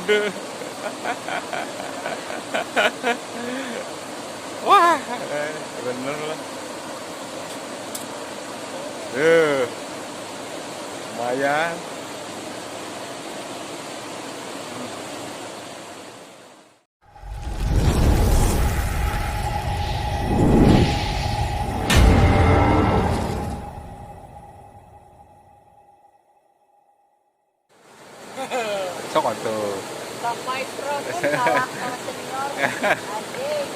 Aduh. Wah, bener lah. Lumayan. Sok atuh. Sampai pro pun kalah sama senior. Anjing.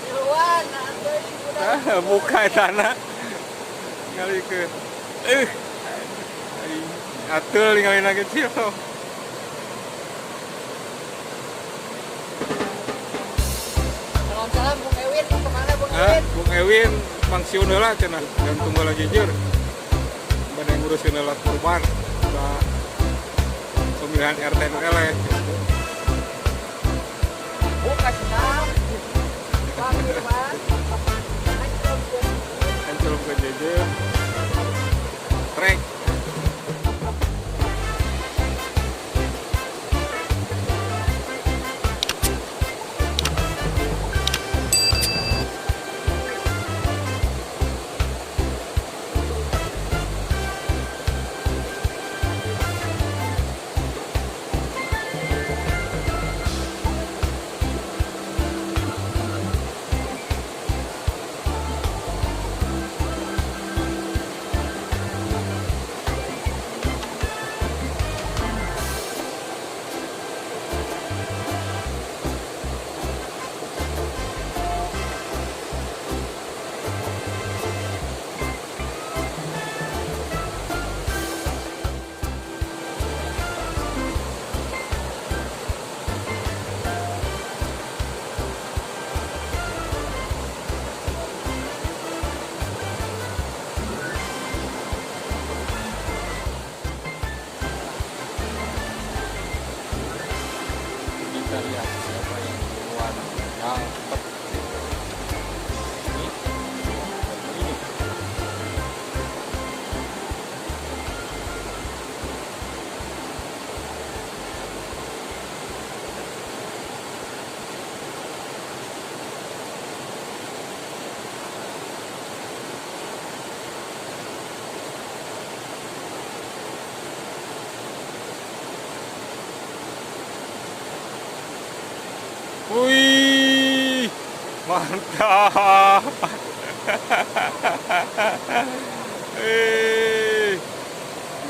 Duluan, nanti udah. Buka tanah. Ngalikeun. Atul ninggalin lagi kecil. Salam-salam Bung Ewin, mau kemana Bung Ewin? Bung Ewin pensiun heula cenah dan tunggu lagi jujur. Bade nguruskeun heula kurban. Pemilihan RT RW. Bukan senang. Bang Firman. Ancol ke jujur. Trek. Kita lihat siapa yang duluan dapat ini. Wih, mantap.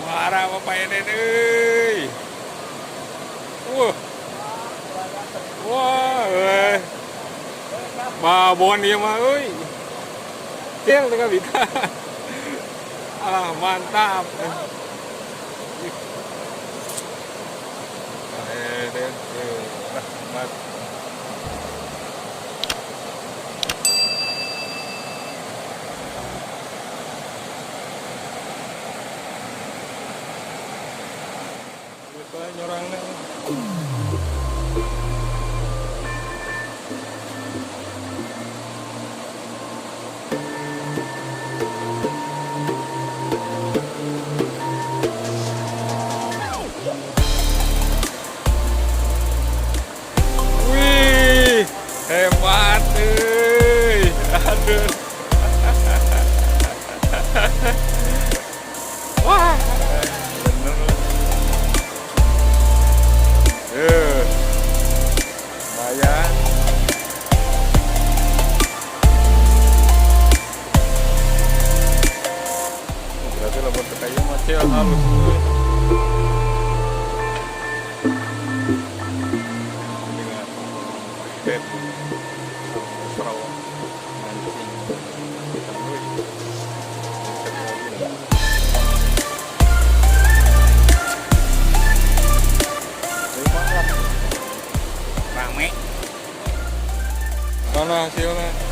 Marah Bapak ini. Wah, babon dia mah, Tiang tengah bisa. Mantap. Nyorangnya. Wih, hebat, aduh. Wah, bener lah. Lumayan. Berarti lemot kayu masih halus. Dengan Sarawak mancing rame. Mana hasilnya?